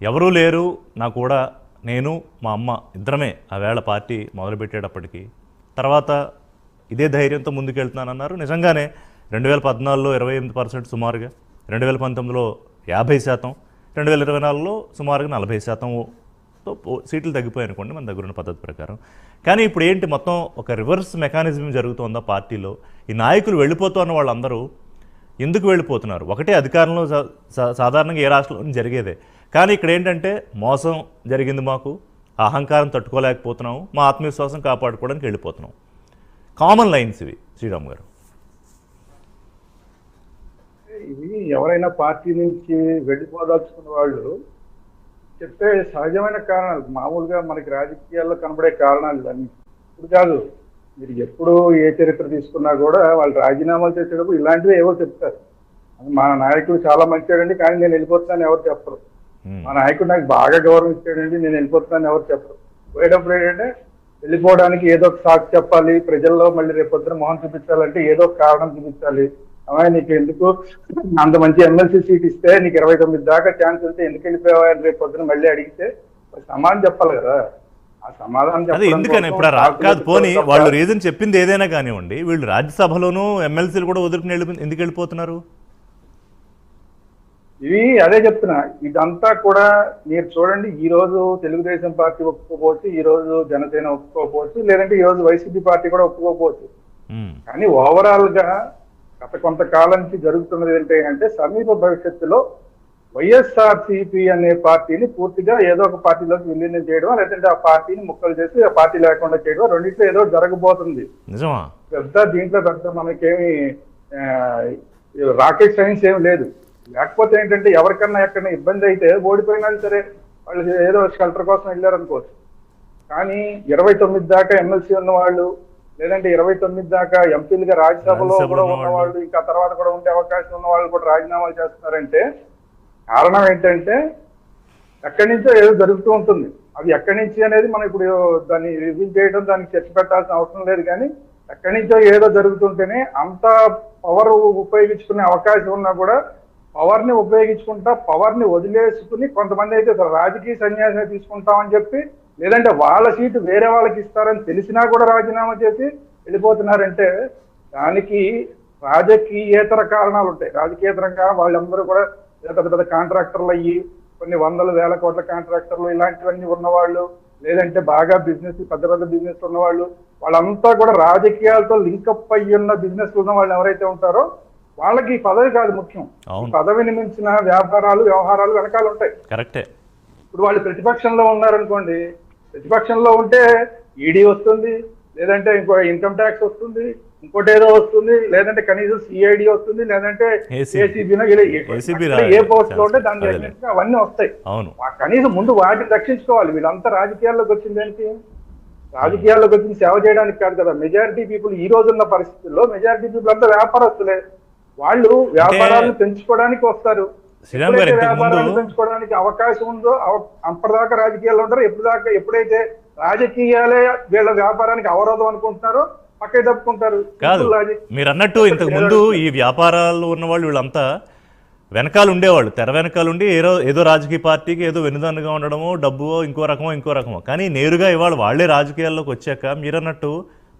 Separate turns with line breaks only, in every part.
ఎవరూ లేరు నా కూడా, నేను మా అమ్మ ఇద్దరమే ఆ వేళ పార్టీ మొదలుపెట్టేటప్పటికి. తర్వాత ఇదే ధైర్యంతో ముందుకెళ్తున్నానన్నారు. నిజంగానే 2014లో 28% సుమారుగా, 2019లో 50%, 2024లో సుమారుగా 40%తో సీట్లు తగ్గిపోయాయి అనుకోండి మన దగ్గర ఉన్న పద్ధతి ప్రకారం. కానీ ఇప్పుడు ఏంటి, మొత్తం ఒక రివర్స్ మెకానిజం జరుగుతుందా పార్టీలో? ఈ నాయకులు వెళ్ళిపోతున్న వాళ్ళందరూ ఎందుకు వెళ్ళిపోతున్నారు? ఒకటే అధికారంలో సాధారణంగా ఏ రాష్ట్రంలో జరిగేదే. కానీ ఇక్కడ ఏంటంటే మోసం జరిగింది, మాకు అహంకారం తట్టుకోలేకపోతున్నాము, మా ఆత్మవిశ్వాసం కాపాడుకోవడానికి వెళ్ళిపోతున్నాం. కామన్ లైన్స్ ఇవి శ్రీరామ్ గారు.
ఇవి ఎవరైనా పార్టీ నుంచి వెళ్ళిపోదలుచుకున్న వాళ్ళు చెప్తే సహజమైన కారణాలు, మామూలుగా మనకి రాజకీయాల్లో కనబడే కారణాలు ఇవన్నీ. ఇప్పుడు కాదు, మీరు ఎప్పుడు ఏ చరిత్ర తీసుకున్నా కూడా వాళ్ళు రాజీనామాలు చేసేటప్పుడు ఇలాంటివి ఏవో చెప్తారు. మా నాయకుడు చాలా మంచివాడండి కానీ నేను వెళ్ళిపోతున్నాను ఎవరు చెప్పరు. మా నాయకుడు నాకు బాగా గౌరవం ఇచ్చాడండి నేను వెళ్ళిపోతున్నాను ఎవరు చెప్పరు. పోయేటప్పుడు ఏంటంటే వెళ్ళిపోవడానికి ఏదో ఒక సాకు చెప్పాలి, ప్రజల్లో మళ్ళీ రేపొద్దున మొహం చూపించాలంటే ఏదో ఒక కారణం చూపించాలి. అమ్మాయి నీకు ఎందుకు అంత మంచి ఎమ్మెల్సీ సీట్ ఇస్తే నీకు 29 దాకా ఛాన్స్ ఉంటే ఎందుకు వెళ్ళిపోయావని రేపు పొద్దున మళ్ళీ అడిగితే సమాధానం చెప్పాలి కదా. ఆ సమాధానం
అదే ఎందుకని ఇప్పుడు కాదు, పోనీ వాళ్ళు రీజన్ చెప్పింది ఏదైనా కానివ్వండి, వీళ్ళు రాజ్యసభలోనూ ఎమ్మెల్సీలు కూడా వదులుకుని ఎందుకు వెళ్ళిపోతున్నారు?
ఇవి అదే చెప్తున్నా, ఇదంతా కూడా మీరు చూడండి. ఈ రోజు తెలుగుదేశం పార్టీ ఒప్పుకోకపోవచ్చు, ఈ రోజు జనసేన ఒప్పుకోకపోవచ్చు, లేదంటే ఈ రోజు వైసీపీ పార్టీ కూడా ఒప్పుకోకపోవచ్చు. కానీ ఓవరాల్ గా గత కొంతకాలం నుంచి జరుగుతున్నది ఏంటంటే సమీప భవిష్యత్తులో వైఎస్ఆర్సీపీ అనే పార్టీని పూర్తిగా ఏదో ఒక పార్టీలోకి విలీనం చేయడం, లేదంటే ఆ పార్టీని ముక్కలు చేసి ఆ పార్టీ లేకుండా చేయడం, రెండింటిలో ఏదో జరగబోతుంది. దీంట్లో పెద్ద మనకేమి రాకెట్ సైన్స్ ఏమి లేదు. లేకపోతే ఏంటంటే ఎవరికన్నా ఎక్కడైనా ఇబ్బంది అయితే ఓడిపోయినా సరే వాళ్ళు ఏదో షెల్టర్ కోసం వెళ్ళారు అనుకోవచ్చు. కానీ 29 దాకా ఎమ్మెల్సీ ఉన్న వాళ్ళు, లేదంటే 29 దాకా ఎంపీలుగా రాజ్యసభలో కూడా ఉన్నవాళ్ళు, ఇంకా తర్వాత కూడా ఉండే అవకాశం ఉన్న వాళ్ళు కూడా రాజీనామాలు చేస్తున్నారంటే కారణం ఏంటంటే ఎక్కడి నుంచో ఏదో జరుగుతూ ఉంటుంది. అది ఎక్కడి నుంచి అనేది మనం ఇప్పుడు దాన్ని రివీల్ చేయడం, దానికి చర్చ పెట్టాల్సిన అవసరం లేదు. కానీ ఎక్కడి నుంచో ఏదో జరుగుతుంటేనే అంత పవర్ ఉపయోగించుకునే అవకాశం ఉన్నా కూడా పవర్ ని ఉపయోగించుకుంటా పవర్ ని వదిలేసుకుని కొంతమంది అయితే రాజకీయ సన్యాసం తీసుకుంటామని చెప్పి, లేదంటే వాళ్ళ సీటు వేరే వాళ్ళకి ఇస్తారని తెలిసినా కూడా రాజీనామా చేసి వెళ్ళిపోతున్నారంటే దానికి రాజకీయేతర కారణాలు ఉంటాయి. రాజకీయేతరంగా వాళ్ళందరూ కూడా పెద్ద పెద్ద కాంట్రాక్టర్లు అయ్యి కొన్ని వందల వేల కోట్ల కాంట్రాక్టర్లు ఇలాంటివన్నీ ఉన్నవాళ్ళు, లేదంటే బాగా బిజినెస్ పెద్ద పెద్ద బిజినెస్ ఉన్నవాళ్ళు, వాళ్ళంతా కూడా రాజకీయాలతో లింకప్ అయ్యి ఉన్న బిజినెస్ ఉన్న వాళ్ళు ఎవరైతే ఉంటారో వాళ్ళకి పదవి కాదు ముఖ్యం. పదవిని మించిన వ్యాపారాలు వ్యవహారాలు వెనకాల ఉంటాయి.
కరెక్టే.
ఇప్పుడు వాళ్ళు ప్రతిపక్షంలో ఉన్నారనుకోండి, ప్రతిపక్షంలో ఉంటే ఈడీ వస్తుంది, లేదంటే ఇంకో ఇన్కమ్ ట్యాక్స్ వస్తుంది, ఇంకోటి ఏదో వస్తుంది, లేదంటే కనీసం సిఐడి వస్తుంది, లేదంటే ఏసీబీనో ఏ పోస్ట్ లో ఉంటే దాని అవన్నీ వస్తాయి. కనీసం ముందు వాటిని రక్షించుకోవాలి. వీళ్ళంతా రాజకీయాల్లోకి వచ్చింది ఏంటి? రాజకీయాల్లోకి వచ్చి సేవ చేయడానికి కాదు కదా. మెజారిటీ పీపుల్ ఈ రోజున్న పరిస్థితుల్లో మెజారిటీ పీపుల్ అంతా వ్యాపారస్తులే. వాళ్ళు వ్యాపారాలను పెంచుకోవడానికి వస్తారు. వ్యాపారాన్ని పెంచుకోవడానికి అవకాశం ఉందో అప్పటిదాకా రాజకీయాల్లో ఉంటారు. ఎప్పుడైతే రాజకీయాలే వీళ్ళ వ్యాపారానికి అవరోధం అనుకుంటున్నారో పక్కకి తప్పుకుంటారు.
కాదు, మీరు అన్నట్టు ఇంతకు ముందు ఈ వ్యాపారాలు ఉన్నవాళ్ళు వీళ్ళంతా వెనకాల ఉండేవాళ్ళు, తెర వెనకాల ఉండి ఏదో రాజకీయ పార్టీకి ఏదో వెనుదన్నుగా ఉండడమో, డబ్బు ఇంకో రకమో. కానీ నేరుగా ఇవాళ వాళ్లే రాజకీయాల్లోకి వచ్చాక మీరన్నట్టు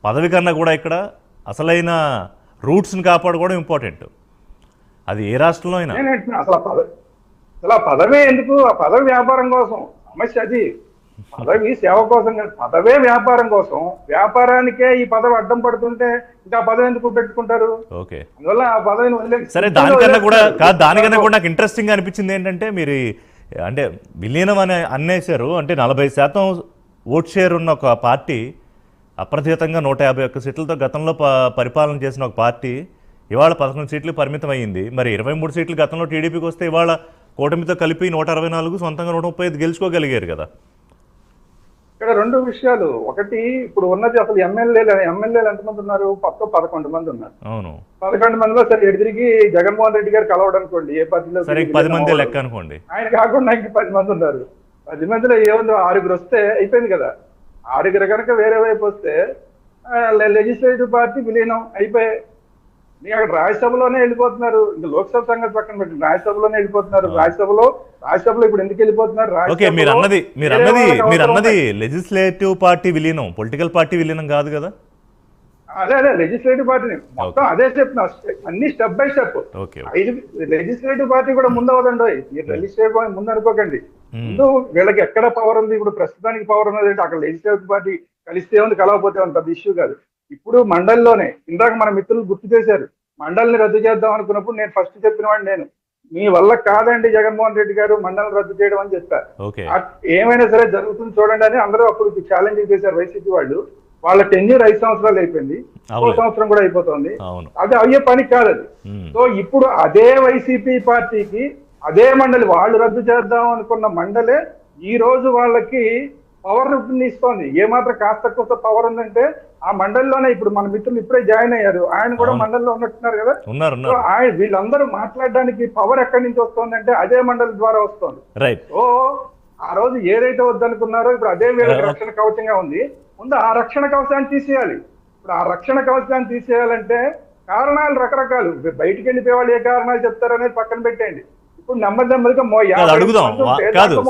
పదవి కన్నా కూడా ఇక్కడ అసలైన రూట్స్ని కాపాడుకోవడం ఇంపార్టెంట్. అది ఏ రాష్ట్రంలో అయినా.
అసలు పదవే ఎందుకు? ఆ పదవి వ్యాపారం కోసం. సమస్య అది. పదవి సేవ కోసం కాదు, పదవే వ్యాపారం కోసం. వ్యాపారానికే ఈ పదవి అడ్డం పడుతుంటే ఇంకా పదవి ఎందుకు పెట్టుకుంటారు?
ఓకే,
అందువల్ల ఆ పదవిని వదిలేదు.
సరే, దానికన్నా కూడా నాకు ఇంట్రెస్టింగ్ అనిపించింది ఏంటంటే, మీరు అంటే విలీనం అని అన్నేశారు. అంటే 40% ఓట్ షేర్ ఉన్న ఒక పార్టీ అప్రతిహతంగా 151 సీట్లతో గతంలో పరిపాలన చేసిన ఒక పార్టీ ఇవాళ 11 సీట్లు పరిమితం అయ్యింది. మరి 23 సీట్లు గతంలో టీడీపీకి వస్తే ఇవాళ కూటమితో కలిపి 164, సొంతంగా 135 గెలుచుకోగలిగారు కదా.
ఇక్కడ రెండు విషయాలు. ఒకటి, ఇప్పుడు ఉన్నది అసలు ఎమ్మెల్యేలు ఎంతమంది ఉన్నారు? 11 మంది ఉన్నారు.
అవును,
11 మందిలో సరే ఎడిదిరిగి జగన్మోహన్ రెడ్డి గారు కలవడం అనుకోండి, ఏ పార్టీలో
10 మంది లెక్క అనుకోండి.
ఆయన కాకుండా ఇంక 10 మంది ఉన్నారు. 10 మందిలో ఏముందో 6 వస్తే అయిపోయింది కదా. 6 కనుక వేరే వైపు వస్తే లెజిస్లేటివ్ పార్టీ విలీనం అయిపోయాయి. నీ అక్కడ రాజ్యసభలోనే వెళ్ళిపోతున్నారు. ఇంకా లోక్సభ సంగతి పక్కన పెట్టి రాజ్యసభలోనే వెళ్ళిపోతున్నారు. రాజ్యసభలో ఇప్పుడు ఎందుకు వెళ్ళిపోతున్నారు?
ఓకే, మీరు
రాజ్యసభలో
అన్నది
వేరే వాళ్ళకి అవసరం ఉన్నాయి.
లెజిస్లేటివ్ పార్టీ విలీనం, పొలిటికల్ పార్టీ విలీనం కాదు కదా.
అదే లెజిస్లేటివ్ పార్టీని మొత్తం అదే చెప్తున్నా, అన్ని step by step.
Okay,
legislative party కూడా ముందు అవదండి. లెజిస్లేటివ్ పార్టీ ముందు అనుకోకండి. ముందు వీళ్ళకి ఎక్కడ పవర్ ఉంది, ఇప్పుడు ప్రస్తుతానికి పవర్ ఉన్నది అంటే అక్కడ లెజిస్లేటివ్ పార్టీ కలిస్తే ఉంది, కలవకపోతే ఉంది, పెద్ద ఇష్యూ కాదు. ఇప్పుడు మండలిలోనే ఇందాక మన మిత్రులు గుర్తు చేశారు, మండలిని రద్దు చేద్దాం అనుకున్నప్పుడు నేను ఫస్ట్ చెప్పిన వాడిని నేను, మీ వల్ల కాదండి జగన్మోహన్ రెడ్డి గారు మండలిని రద్దు చేయడం అని చెప్పారు.
ఓకే,
ఏమైనా సరే జరుగుతుంది చూడండి అని అందరూ అప్పుడు ఛాలెంజ్ చేశారు వైసీపీ వాళ్ళు. వాళ్ళ టెన్యూర్ 5 సంవత్సరాలు అయిపోయింది, 4 సంవత్సరం కూడా అయిపోతుంది. అది అయ్యే పని కాదు అది. సో ఇప్పుడు అదే వైసీపీ పార్టీకి అదే మండలి, వాళ్ళు రద్దు చేద్దాం అనుకున్న మండలే ఈ రోజు వాళ్ళకి పవర్ ఇస్తోంది. ఏమాత్రం కాస్త కొత్త పవర్ ఉందంటే ఆ మండలిలోనే. ఇప్పుడు మన మిత్రులు ఇప్పుడే జాయిన్ అయ్యారు, ఆయన కూడా మండలిలో ఉన్నట్టున్నారు కదా. సో ఆయన వీళ్ళందరూ మాట్లాడడానికి పవర్ ఎక్కడి నుంచి వస్తుంది అంటే అదే మండలి ద్వారా వస్తుంది. సో ఆ రోజు ఏదైతే వద్దనుకున్నారో ఇప్పుడు అదే వీళ్ళకి రక్షణ కవచంగా ఉంది. ముందు ఆ రక్షణ కవచాన్ని తీసేయాలి. ఇప్పుడు ఆ రక్షణ కవచాన్ని తీసేయాలంటే కారణాలు రకరకాలు, బయటికి వెళ్ళిపోయే వాళ్ళు ఏ కారణాలు చెప్తారనేది పక్కన పెట్టేయండి. ఇప్పుడు నెమ్మదిగా
అడుగుదాం కాదు